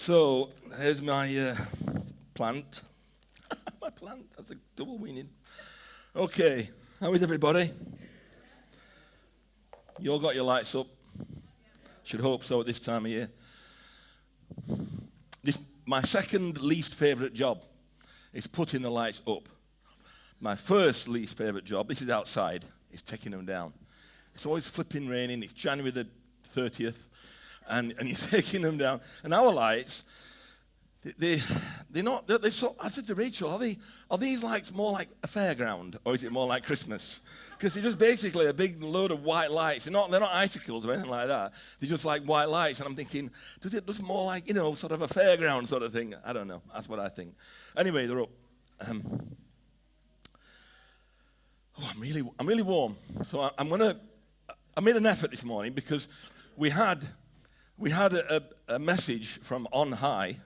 So, here's my plant. My plant, that's a double meaning. Okay, how is everybody? You all got your lights up? Should hope so at this time of year. My second least favourite job is putting the lights up. My first least favourite job, this is outside, is taking them down. It's always flipping raining, it's January the 30th, and you're taking them down. And our lights, they're so, I said to Rachel, are these lights more like a fairground, or is it more like Christmas? Because they're just basically a big load of white lights. They're not icicles or anything like that. They're just like white lights. And I'm thinking, does it look more like, sort of a fairground sort of thing? I don't know. That's what I think. Anyway, they're up. I'm really warm. So I made an effort this morning because we had a message from on high.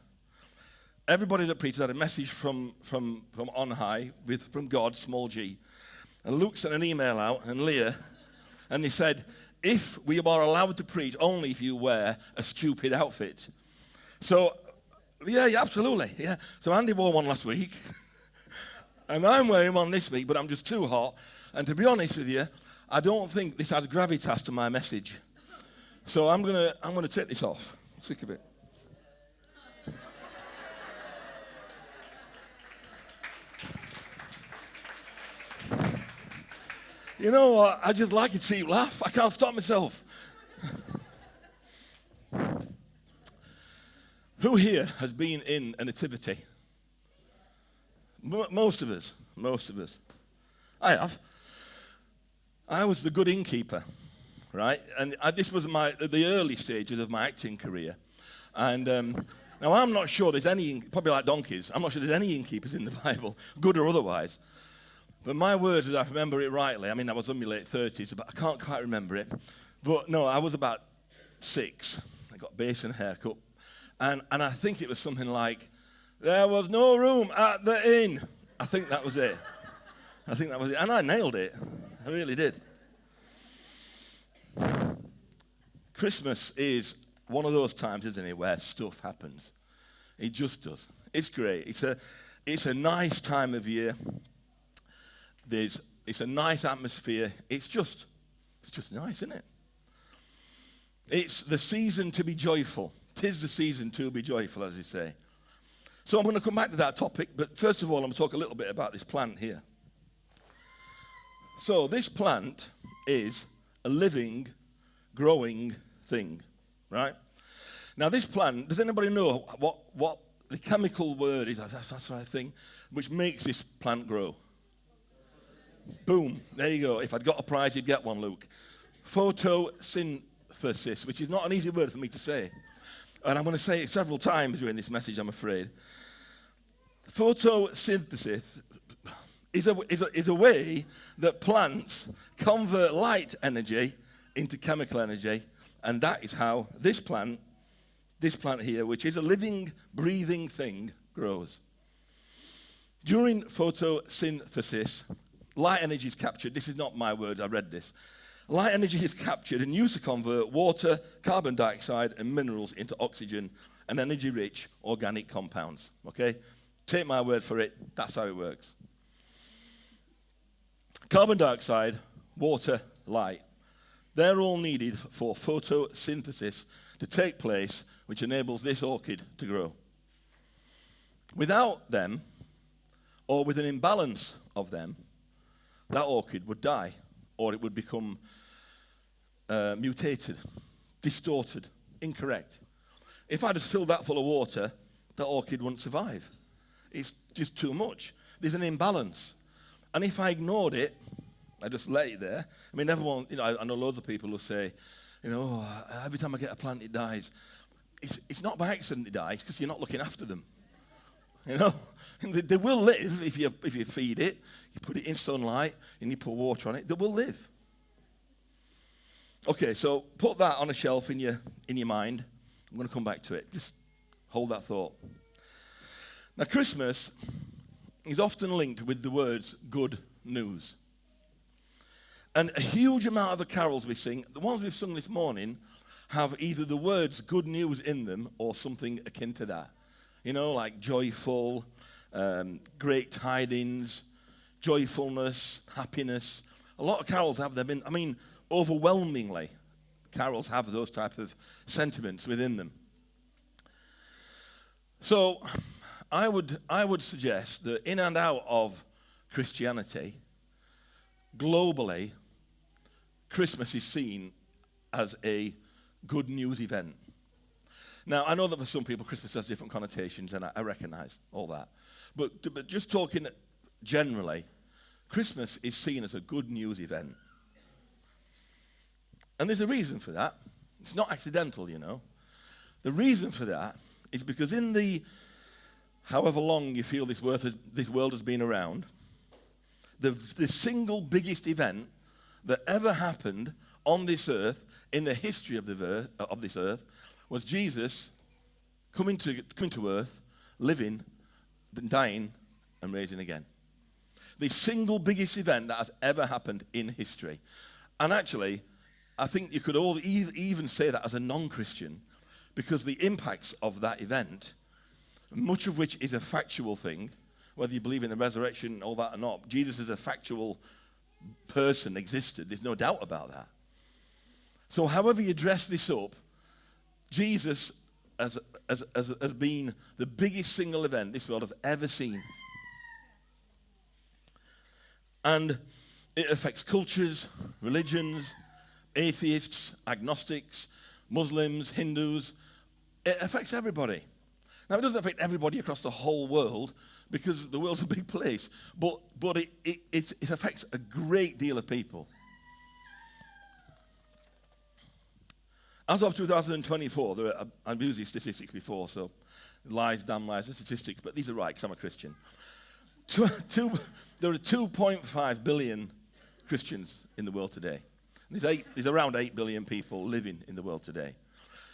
Everybody that preaches had a message from on high, from God, small g. And Luke sent an email out, and Leah, and they said, if we are allowed to preach, only if you wear a stupid outfit. So, yeah, absolutely, yeah. So Andy wore one last week, and I'm wearing one this week, but I'm just too hot. And to be honest with you, I don't think this adds gravitas to my message. So I'm gonna take this off. I'm sick of it. You know what? I just like a cheap laugh. I can't stop myself. Who here has been in a nativity? Most of us. I have. I was the good innkeeper, right? And this was the early stages of my acting career. And now I'm not sure there's any, probably like donkeys, I'm not sure there's any innkeepers in the Bible, good or otherwise. But my words, as I remember it rightly, I mean, I was in my late 30s, but I can't quite remember it. But no, I was about 6. I got base and haircut. And I think it was something like, there was no room at the inn. I think that was it. And I nailed it. I really did. Christmas is one of those times, isn't it, where stuff happens. It just does. It's great. It's a nice time of year. It's a nice atmosphere. It's just nice, isn't it? It's the season to be joyful. 'Tis the season to be joyful, as they say. So I'm going to come back to that topic, but first of all, I'm going to talk a little bit about this plant here. So this plant is a living, growing thing, right? Now this plant, does anybody know what the chemical word is, that's what I think, which makes this plant grow? Boom, there you go. If I'd got a prize, you'd get one, Luke. Photosynthesis, which is not an easy word for me to say. And I'm going to say it several times during this message, I'm afraid. Photosynthesis is a way that plants convert light energy into chemical energy, and that is how this plant here, which is a living, breathing thing, grows. During photosynthesis, light energy is captured. This is not my words, I read this. Light energy is captured and used to convert water, carbon dioxide, and minerals into oxygen and energy-rich organic compounds. Okay? Take my word for it, that's how it works. Carbon dioxide, water, light. They're all needed for photosynthesis to take place, which enables this orchid to grow. Without them, or with an imbalance of them, that orchid would die, or it would become mutated, distorted, incorrect. If I just filled that full of water, that orchid wouldn't survive. It's just too much. There's an imbalance. And if I ignored it, I just let it there. I mean, everyone, I know loads of people who say, every time I get a plant, it dies. It's not by accident it dies, because you're not looking after them. They will live if you feed it, you put it in sunlight, and you put water on it. They will live. Okay, so put that on a shelf in your mind. I'm going to come back to it. Just hold that thought. Now, Christmas is often linked with the words good news. And a huge amount of the carols we sing, the ones we've sung this morning, have either the words good news in them or something akin to that. You know, like joyful, great tidings, joyfulness, happiness. A lot of carols have them in, overwhelmingly, carols have those type of sentiments within them. So I would suggest that in and out of Christianity, globally, Christmas is seen as a good news event. Now, I know that for some people, Christmas has different connotations, and I recognize all that. But just talking generally, Christmas is seen as a good news event. And there's a reason for that. It's not accidental, you know. The reason for that is because in the however long you feel this world has been around, the single biggest event that ever happened on this earth, in the history of this earth, was Jesus coming to earth, living, dying, and raising again. The single biggest event that has ever happened in history. And actually, I think you could all even say that as a non-Christian, because the impacts of that event, much of which is a factual thing, whether you believe in the resurrection and all that or not, Jesus as a factual person existed. There's no doubt about that. So however you dress this up, Jesus as being the biggest single event this world has ever seen. And it affects cultures, religions, atheists, agnostics, Muslims, Hindus. It affects everybody. Now, it doesn't affect everybody across the whole world because the world's a big place, but it affects a great deal of people. As of 2024, I've used these statistics before, so lies, damn lies, the statistics, but these are right because I'm a Christian. There are 2.5 billion Christians in the world today. There's around 8 billion people living in the world today.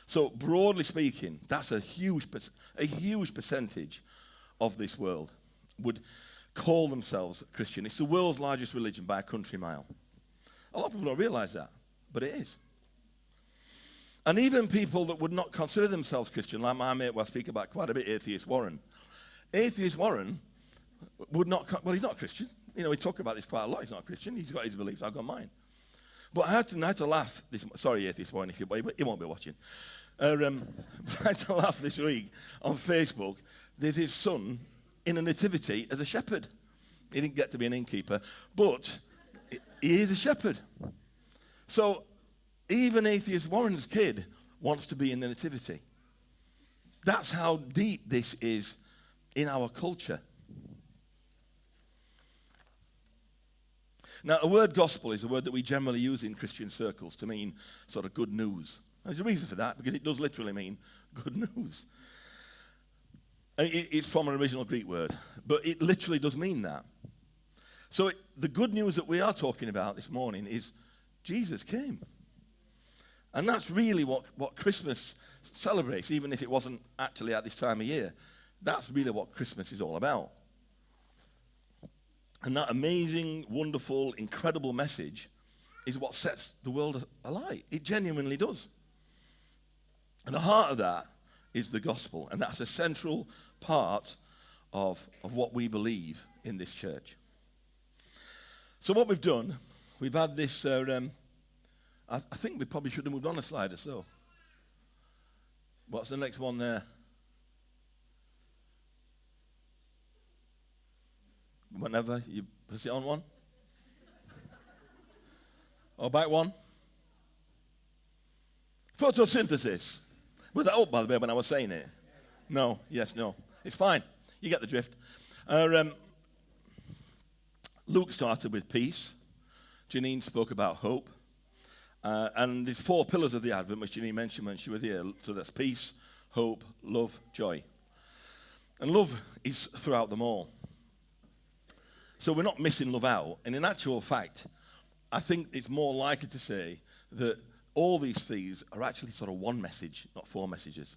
So broadly speaking, that's a huge percentage of this world would call themselves Christian. It's the world's largest religion by a country mile. A lot of people don't realize that, but it is. And even people that would not consider themselves Christian, like my mate, I speak about quite a bit, Atheist Warren. Atheist Warren would not, he's not Christian. You know, we talk about this quite a lot. He's not Christian. He's got his beliefs. I've got mine. But I had to laugh. Sorry, Atheist Warren, he won't be watching. I had to laugh this week on Facebook. There's his son in a nativity as a shepherd. He didn't get to be an innkeeper, but he is a shepherd. So even Atheist Warren's kid wants to be in the nativity. That's how deep this is in our culture. Now, the word gospel is a word that we generally use in Christian circles to mean sort of good news. There's a reason for that, because it does literally mean good news. It's from an original Greek word, but it literally does mean that. So the good news that we are talking about this morning is Jesus came. And that's really what Christmas celebrates, even if it wasn't actually at this time of year. That's really what Christmas is all about. And that amazing, wonderful, incredible message is what sets the world alight. It genuinely does. And the heart of that is the gospel. And that's a central part of what we believe in this church. So what we've done, we've had this, I think we probably should have moved on a slide or so. What's the next one there? Whenever you press it on one. Or back one. Photosynthesis. Was that up, by the way, when I was saying it? No, yes, no. It's fine. You get the drift. Luke started with peace. Janine spoke about hope. And there's 4 pillars of the Advent, which Janine mentioned when she was here. So that's peace, hope, love, joy. And love is throughout them all. So we're not missing love out. And in actual fact, I think it's more likely to say that all these things are actually sort of one message, not 4 messages.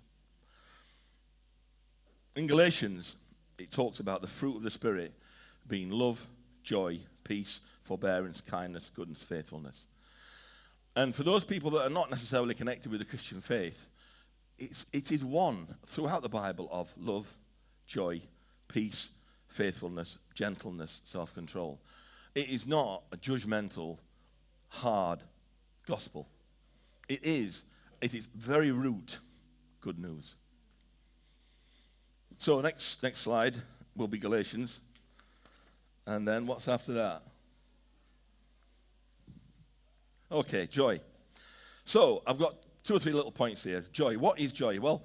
In Galatians, it talks about the fruit of the Spirit being love, joy, peace, forbearance, kindness, goodness, faithfulness. And for those people that are not necessarily connected with the Christian faith, it is one throughout the Bible of love, joy, peace, faithfulness, gentleness, self-control. It is not a judgmental, hard gospel. It is, at its very root, good news. So next slide will be Galatians. And then what's after that? Okay, joy. So I've got 2 or 3 little points here. Joy. What is joy? Well,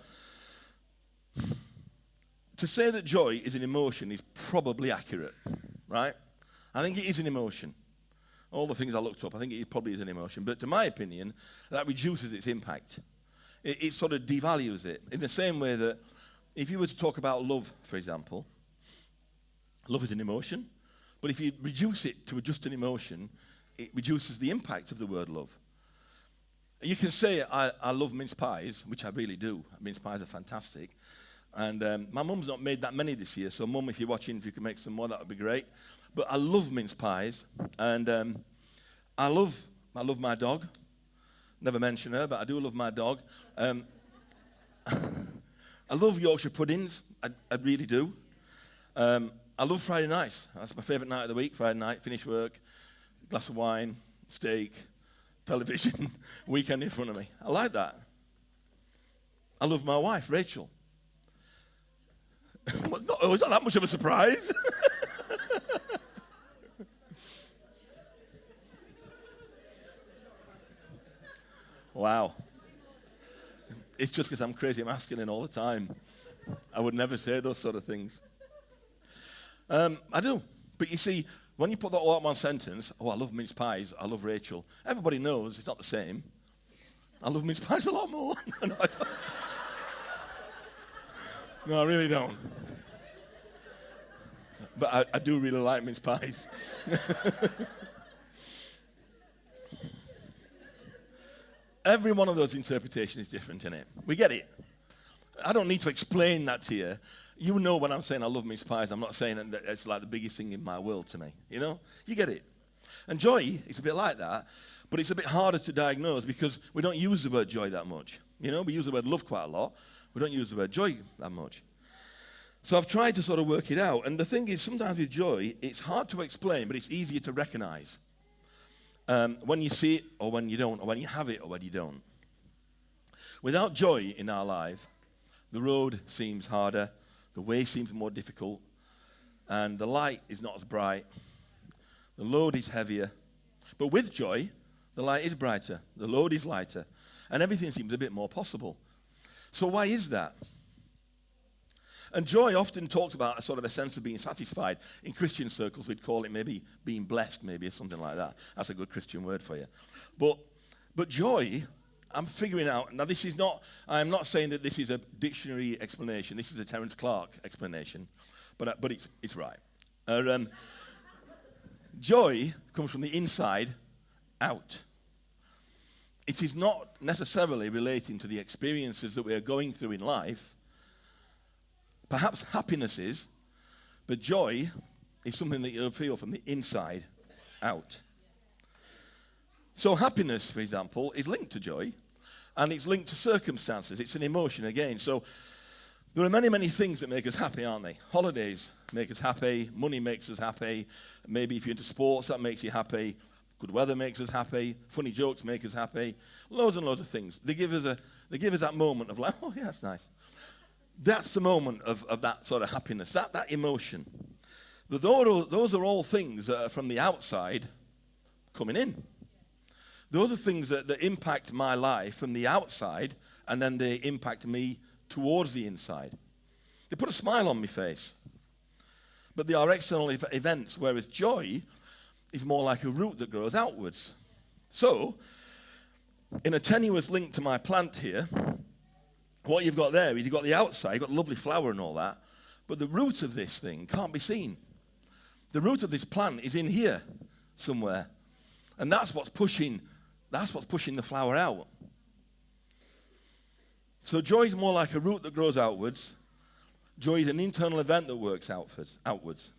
to say that joy is an emotion is probably accurate, right? I think it is an emotion. All the things I looked up, I think it probably is an emotion. But to my opinion, that reduces its impact. It sort of devalues it. In the same way that if you were to talk about love, for example, love is an emotion. But if you reduce it to just an emotion, it reduces the impact of the word love. You can say, I love mince pies, which I really do. Mince pies are fantastic. And my mum's not made that many this year, so Mum, if you're watching, if you can make some more, that would be great. But I love mince pies, and I love my dog. Never mention her, but I do love my dog. I love Yorkshire puddings. I really do. I love Friday nights. That's my favourite night of the week, Friday night, finish work, glass of wine, steak, television, weekend in front of me. I like that. I love my wife, Rachel. It's not that much of a surprise. Wow. It's just because I'm crazy masculine all the time. I would never say those sort of things. I do. But you see, when you put that all in one sentence, I love mince pies, I love Rachel, everybody knows it's not the same. I love mince pies a lot more. No, I don't. No, I really don't. But I do really like mince pies. Every one of those interpretations is different, innit? We get it. I don't need to explain that to you. You know when I'm saying I love mince pies, I'm not saying that it's like the biggest thing in my world to me. You know? You get it. And joy is a bit like that, but it's a bit harder to diagnose because we don't use the word joy that much. You know, we use the word love quite a lot. We don't use the word joy that much. So I've tried to sort of work it out. And the thing is, sometimes with joy, it's hard to explain, but it's easier to recognize. When you see it or when you don't, or when you have it or when you don't. Without joy in our life, the road seems harder, the way seems more difficult, and the light is not as bright. The load is heavier. But with joy, the light is brighter, the load is lighter, and everything seems a bit more possible. So why is that? And joy often talks about a sort of a sense of being satisfied. In Christian circles, we'd call it maybe being blessed, maybe, or something like that. That's a good Christian word for you. But joy, I'm figuring out, now this is not, I'm not saying that this is a dictionary explanation. This is a Terence Clark explanation, but it's right. Joy comes from the inside out. It is not necessarily relating to the experiences that we are going through in life. Perhaps happiness is, but joy is something that you'll feel from the inside out. So happiness, for example, is linked to joy, and it's linked to circumstances. It's an emotion again. So there are many, many things that make us happy, aren't they? Holidays make us happy. Money makes us happy. Maybe if you're into sports, that makes you happy. Good weather makes us happy. Funny jokes make us happy. Loads and loads of things. They give us that moment of like, oh yeah, that's nice. That's the moment of that sort of happiness, that emotion. But those are all things that are from the outside coming in. Those are things that impact my life from the outside, and then they impact me towards the inside. They put a smile on my face. But they are external events, whereas joy is more like a root that grows outwards. So, in a tenuous link to my plant here, what you've got there is you've got the outside, you've got lovely flower and all that, but the root of this thing can't be seen. The root of this plant is in here somewhere. And that's what's pushing the flower out. So joy is more like a root that grows outwards. Joy is an internal event that works outwards.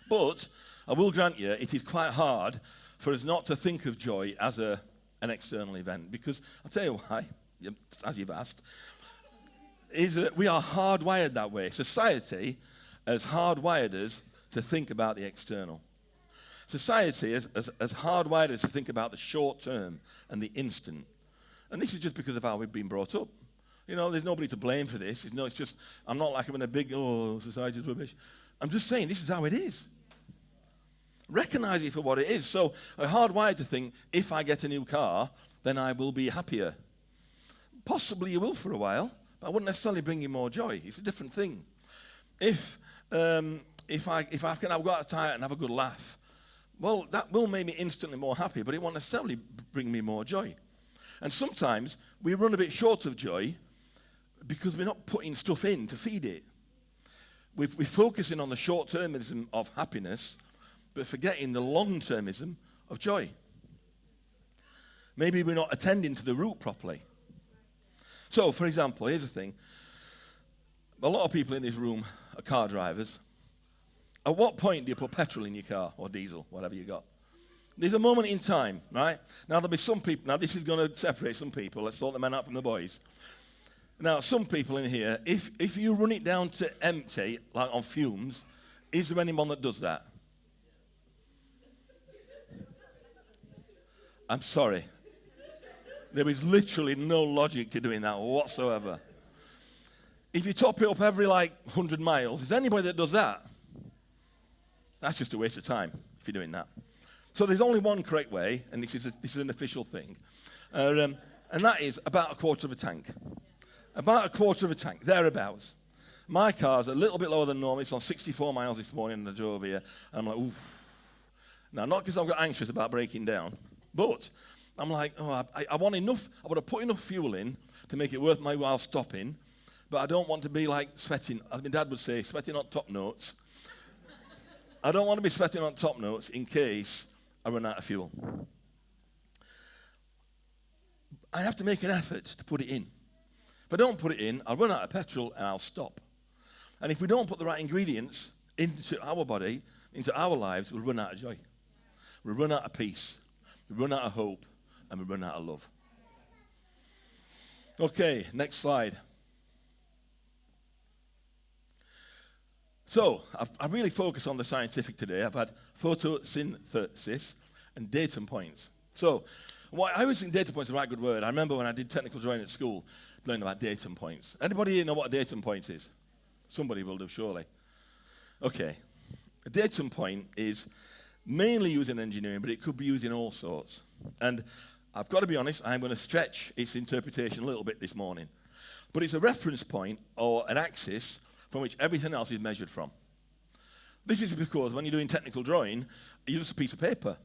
But I will grant you, it is quite hard for us not to think of joy as a an external event. Because I'll tell you why, as you've asked, is that we are hardwired that way. Society has hardwired us to think about the external. Society has hardwired us to think about the short term and the instant. And this is just because of how we've been brought up. You know, there's nobody to blame for this. It's just, I'm not like I'm in a big, society's rubbish. I'm just saying this is how it is. Recognize it for what it is. So I'm hardwired to think, if I get a new car, then I will be happier. Possibly you will for a while, but I wouldn't necessarily bring you more joy. It's a different thing. If I can go out tired and have a good laugh, well, that will make me instantly more happy, but it won't necessarily bring me more joy. And sometimes we run a bit short of joy because we're not putting stuff in to feed it. We're focusing on the short-termism of happiness, but forgetting the long-termism of joy. Maybe we're not attending to the root properly. So, for example, here's the thing. A lot of people in this room are car drivers. At what point do you put petrol in your car or diesel, whatever you got? There's a moment in time, right? Now, there'll be some people. Now, this is going to separate some people. Let's sort the men out from the boys. Now, some people in here, if you run it down to empty, like on fumes, is there anyone that does that? I'm sorry. There is literally no logic to doing that whatsoever. If you top it up every 100 miles, is there anybody that does that? That's just a waste of time if you're doing that. So there's only one correct way, and this is an official thing, and that is about a quarter of a tank. About a quarter of a tank, thereabouts. My car's a little bit lower than normal. It's on 64 miles this morning, and I drove here, and I'm like, oof. Now, not because I've got anxious about breaking down, but I'm like, I want enough. I want to put enough fuel in to make it worth my while stopping, but I don't want to be sweating, as my dad would say, sweating on top notes. I don't want to be sweating on top notes in case I run out of fuel. I have to make an effort to put it in. If I don't put it in, I'll run out of petrol and I'll stop. And if we don't put the right ingredients into our body, into our lives, we'll run out of joy. We'll run out of peace. We'll run out of hope. And we'll run out of love. Okay, next slide. So, I've really focused on the scientific today. I've had photosynthesis and datum points. So, I always think datum points is a right good word. I remember when I did technical drawing at school, learning about datum points. Anybody here know what a datum point is? Somebody will do, surely. Okay. A datum point is mainly used in engineering, but it could be used in all sorts. And I've got to be honest, I'm going to stretch its interpretation a little bit this morning. But it's a reference point or an axis from which everything else is measured from. This is because when you're doing technical drawing, you're just a piece of paper.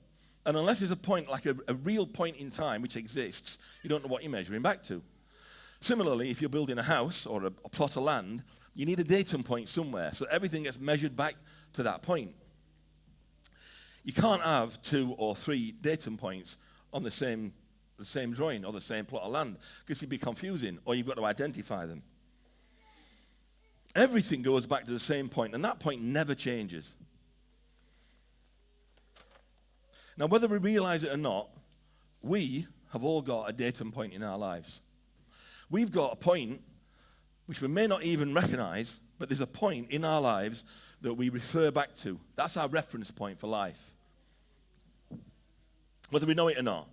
And unless there's a point, like a real point in time which exists, you don't know what you're measuring back to. Similarly, if you're building a house or a plot of land, you need a datum point somewhere, so everything gets measured back to that point. You can't have 2 or 3 datum points on the same drawing or the same plot of land, because it'd be confusing, or you've got to identify them. Everything goes back to the same point, and that point never changes. Now, whether we realize it or not, we have all got a datum point in our lives. We've got a point which we may not even recognize, but there's a point in our lives that we refer back to. That's our reference point for life. Whether we know it or not.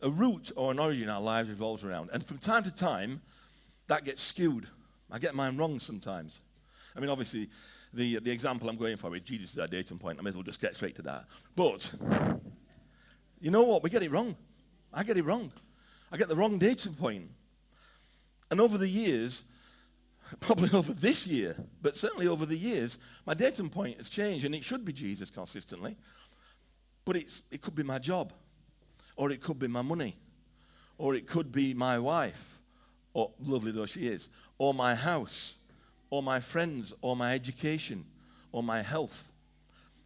A root or an origin in our lives revolves around. And from time to time, that gets skewed. I get mine wrong sometimes. I mean, obviously, the example I'm going for is Jesus is our datum point. I may as well just get straight to that. But, you know what? We get it wrong. I get it wrong. I get the wrong datum point. And over the years, probably over this year, but certainly over the years, my datum point has changed, and it should be Jesus consistently. But it could be my job, or it could be my money, or it could be my wife, or lovely though she is, or my house, or my friends, or my education, or my health.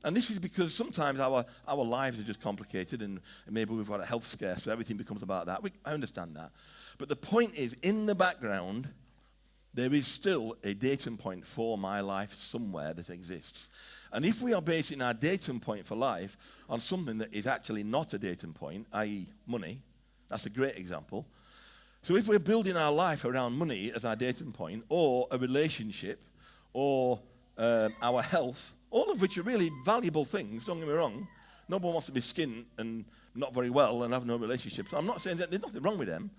And this is because sometimes our lives are just complicated, and maybe we've got a health scare, so everything becomes about that. I understand that. But the point is, in the background, there is still a datum point for my life somewhere that exists. And if we are basing our datum point for life on something that is actually not a datum point, i.e. money, That's a great example. So if we're building our life around money as our datum point, or a relationship, or our health, all of which are really valuable things, don't get me wrong. No one wants to be skint and not very well and have no relationships. I'm not saying that there's nothing wrong with them.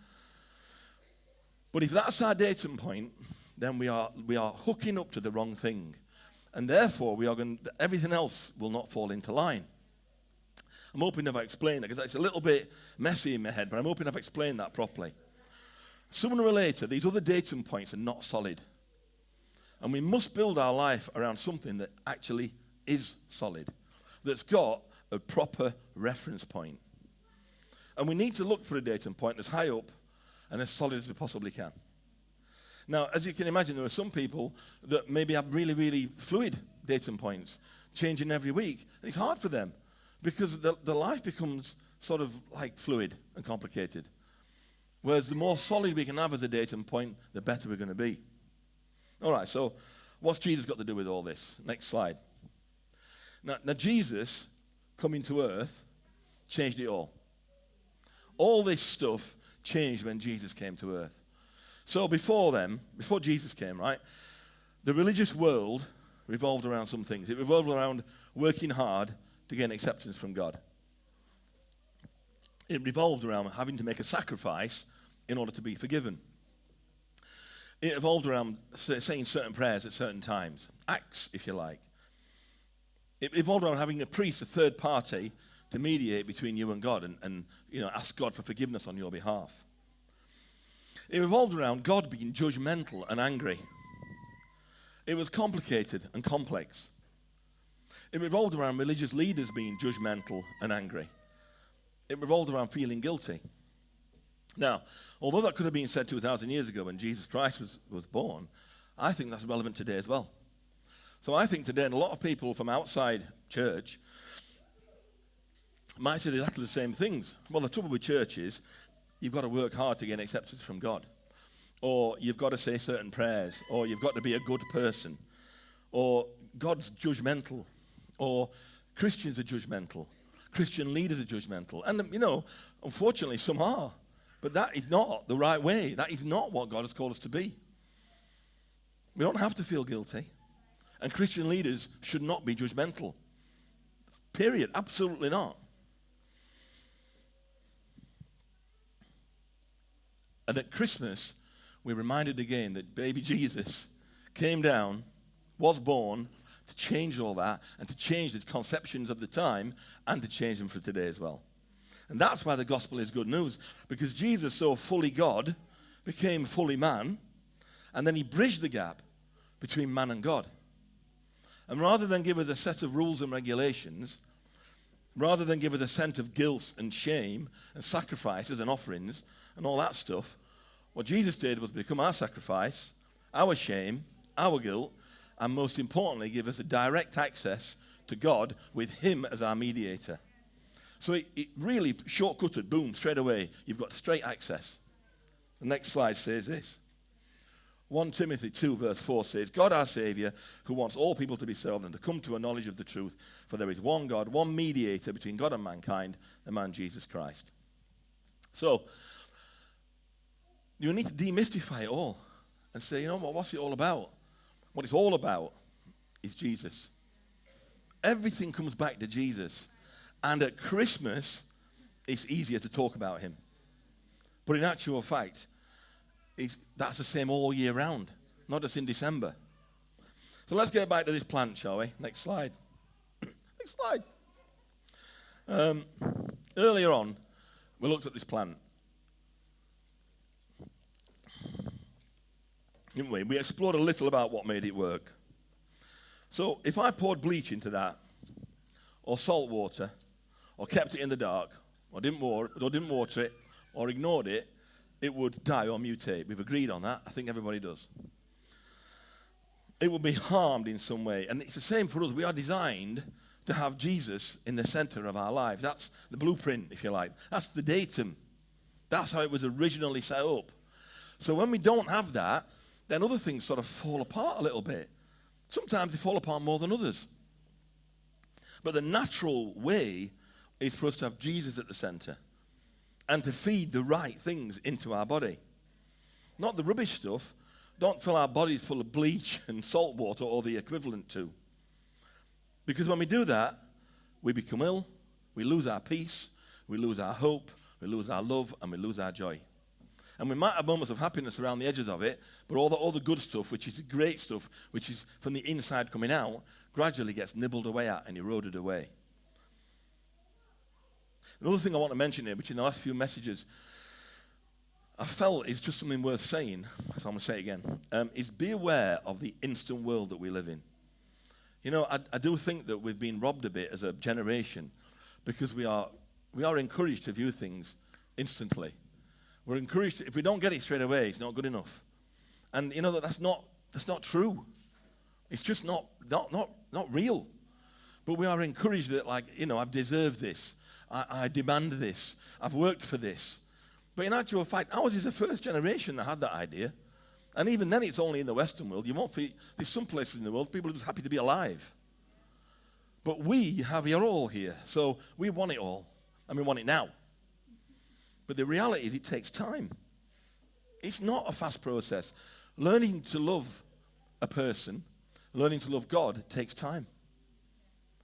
But if that's our datum point, then we are hooking up to the wrong thing. And therefore, everything else will not fall into line. I'm hoping I've explained that, because it's a little bit messy in my head, but I'm hoping I've explained that properly. Sooner or later, these other datum points are not solid. And we must build our life around something that actually is solid, that's got a proper reference point. And we need to look for a datum point as high up and as solid as we possibly can. Now, as you can imagine, there are some people that maybe have really, really fluid datum points, changing every week. And it's hard for them because the life becomes sort of like fluid and complicated. Whereas the more solid we can have as a datum point, the better we're going to be. All right, so what's Jesus got to do with all this? Next slide. Now Jesus coming to earth changed it all. All this stuff changed when Jesus came to earth. So before Jesus came, right, the religious world revolved around some things. It revolved around working hard to gain acceptance from God. It revolved around having to make a sacrifice in order to be forgiven. It revolved around saying certain prayers at certain times, acts, if you like. It revolved around having a priest, a third party, to mediate between you and God and ask God for forgiveness on your behalf. It revolved around God being judgmental and angry. It was complicated and complex. It revolved around religious leaders being judgmental and angry. It revolved around feeling guilty. Now, although that could have been said 2,000 years ago when Jesus Christ was born, I think that's relevant today as well. So I think today, and a lot of people from outside church might say exactly the same things. Well, the trouble with church is you've got to work hard to gain acceptance from God. Or you've got to say certain prayers. Or you've got to be a good person. Or God's judgmental. Or Christians are judgmental. Christian leaders are judgmental. And, unfortunately, some are. But that is not the right way. That is not what God has called us to be. We don't have to feel guilty. And Christian leaders should not be judgmental. Period. Absolutely not. And at Christmas, we're reminded again that baby Jesus came down, was born, to change all that, and to change the conceptions of the time, and to change them for today as well. And that's why the gospel is good news, because Jesus, so fully God, became fully man, and then he bridged the gap between man and God. And rather than give us a set of rules and regulations, rather than give us a sense of guilt and shame and sacrifices and offerings and all that stuff, what Jesus did was become our sacrifice, our shame, our guilt, and most importantly, give us a direct access to God with him as our mediator. So it really shortcutted, boom, straight away. You've got straight access. The next slide says this. 1 Timothy 2 verse 4 says, God our Saviour, who wants all people to be saved and to come to a knowledge of the truth, for there is one God, one mediator between God and mankind, the man Jesus Christ. So, you need to demystify it all and say, what's it all about? What it's all about is Jesus. Everything comes back to Jesus. And at Christmas, it's easier to talk about him. But in actual fact, that's the same all year round, not just in December. So let's get back to this plant, shall we? Next slide. Next slide. Earlier on, we looked at this plant. Didn't we? We explored a little about what made it work. So if I poured bleach into that, or salt water, or kept it in the dark, or didn't water it, or ignored it, it would die or mutate. We've agreed on that. I think everybody does. It will be harmed in some way. And it's the same for us. We are designed to have Jesus in the center of our lives. That's the blueprint, if you like. That's the datum. That's how it was originally set up. So when we don't have that, then other things sort of fall apart a little bit. Sometimes they fall apart more than others. But the natural way is for us to have Jesus at the center. and to feed the right things into our body. Not the rubbish stuff. Don't fill our bodies full of bleach and salt water or the equivalent to. Because when we do that, we become ill, we lose our peace, we lose our hope, we lose our love, and we lose our joy. And we might have moments of happiness around the edges of it, but all the good stuff, which is the great stuff, which is from the inside coming out, gradually gets nibbled away at and eroded away. Another thing I want to mention here, which in the last few messages I felt is just something worth saying, so I'm going to say it again, is be aware of the instant world that we live in. You know, I do think that we've been robbed a bit as a generation because we are encouraged to view things instantly. We're encouraged, if we don't get it straight away, it's not good enough. And you know that's not true. It's just not real. But we are encouraged that, like, you know, I've deserved this. I demand this. I've worked for this. But in actual fact, ours is the first generation that had that idea. And even then, it's only in the Western world. You won't see, there's some places in the world, people are just happy to be alive. But we have it all here. So we want it all. And we want it now. But the reality is it takes time. It's not a fast process. Learning to love a person, learning to love God takes time.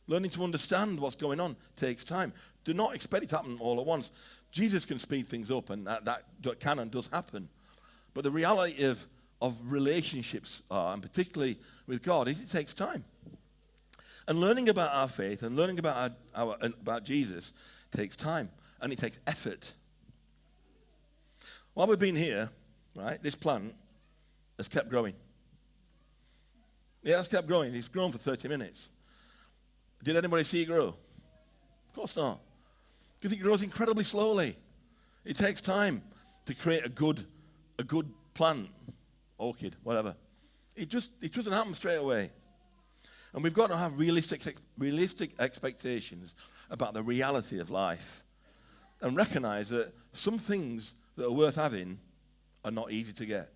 Learning to understand what's going on takes time. Do not expect it to happen all at once. Jesus can speed things up, and that can and does happen. But the reality of relationships, and particularly with God, is it takes time. And learning about our faith and learning about about Jesus takes time, and it takes effort. While we've been here, right, this plant has kept growing. Yeah, it's kept growing. It's grown for 30 minutes. Did anybody see it grow? Of course not. Because it grows incredibly slowly. It takes time to create a good plant, orchid, whatever. It doesn't happen straight away. And we've got to have realistic expectations about the reality of life and recognize that some things that are worth having are not easy to get.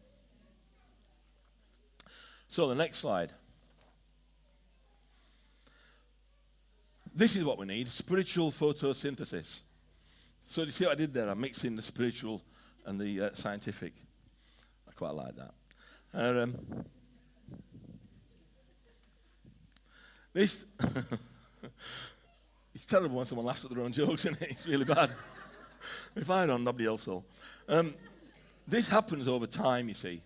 So the next slide. This is what we need, spiritual photosynthesis. So do you see what I did there? I'm mixing the spiritual and the scientific. I quite like that. This, it's terrible when someone laughs at their own jokes, isn't it? It's really bad. If I don't, nobody else will. This happens over time, you see.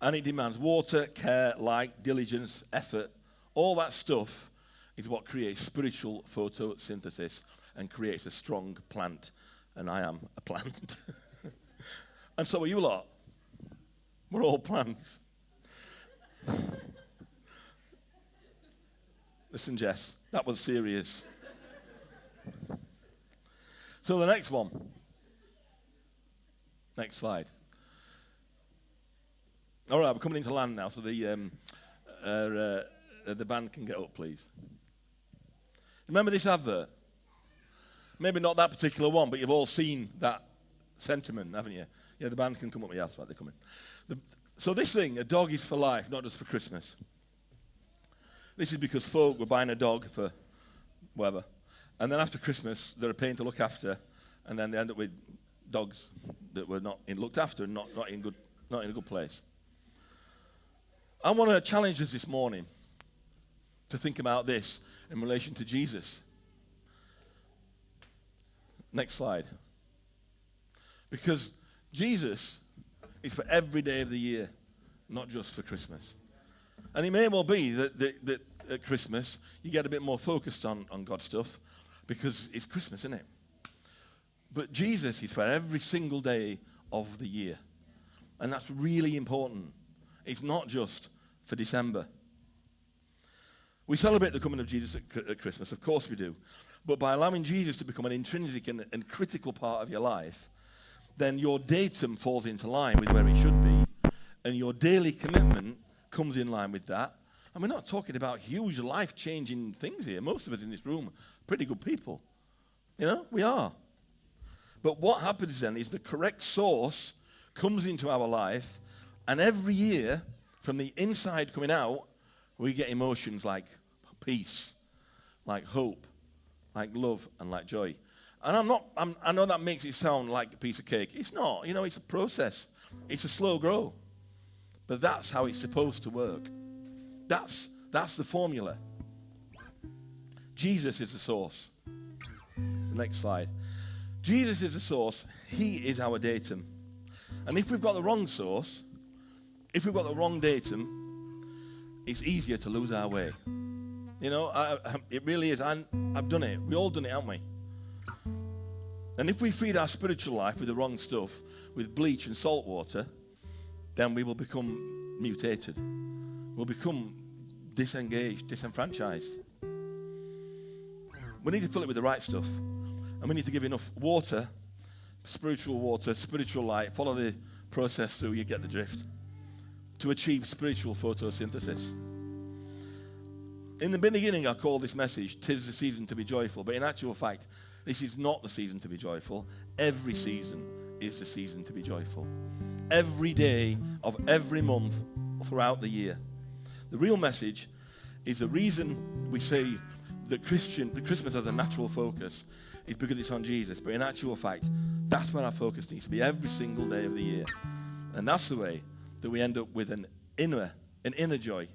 And it demands water, care, light, diligence, effort. All that stuff is what creates spiritual photosynthesis and creates a strong plant. And I am a plant. And so are you lot. We're all plants. Listen, Jess, that was serious. So the next one. Next slide. All right, we're coming into land now, so the band can get up, please. Remember this advert? Maybe not that particular one, but you've all seen that sentiment, haven't you? Yeah, the band can come up. Yeah, that's right, they're coming. So this thing, a dog is for life, not just for Christmas. This is because folk were buying a dog for whatever. And then after Christmas, they're a pain to look after, and then they end up with dogs that were not looked after and not in a good place. I want to challenge us this morning to think about this in relation to Jesus. Next slide. Because Jesus is for every day of the year, not just for Christmas. And it may well be that at Christmas you get a bit more focused on God stuff because it's Christmas, isn't it? But Jesus is for every single day of the year. And that's really important. It's not just for December. We celebrate the coming of Jesus at Christmas, of course we do. But by allowing Jesus to become an intrinsic and critical part of your life, then your datum falls into line with where it should be, and your daily commitment comes in line with that. And we're not talking about huge life-changing things here. Most of us in this room are pretty good people. You know, we are. But what happens then is the correct source comes into our life, and every year, from the inside coming out, we get emotions like peace, like hope, like love, and like joy. And I know that makes it sound like a piece of cake. It's not. It's a process. It's a slow grow. But that's how it's supposed to work. That's the formula. Jesus is the source. The next slide. Jesus is the source. He is our datum. And if we've got the wrong source, if we've got the wrong datum, it's easier to lose our way. It really is. I've done it. We all done it, haven't we? And if we feed our spiritual life with the wrong stuff, with bleach and salt water, then we will become mutated. We'll become disengaged, disenfranchised. We need to fill it with the right stuff. And we need to give enough water, spiritual light, follow the process through, you get the drift, to achieve spiritual photosynthesis. In the beginning, I called this message, "'Tis the season to be joyful." But in actual fact, this is not the season to be joyful. Every season is the season to be joyful. Every day of every month throughout the year. The real message is the reason we say that Christmas has a natural focus is because it's on Jesus. But in actual fact, that's where our focus needs to be every single day of the year. And that's the way that we end up with an inner joy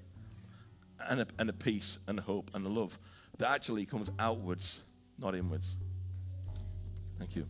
and a peace and a hope and a love that actually comes outwards, not inwards. Thank you.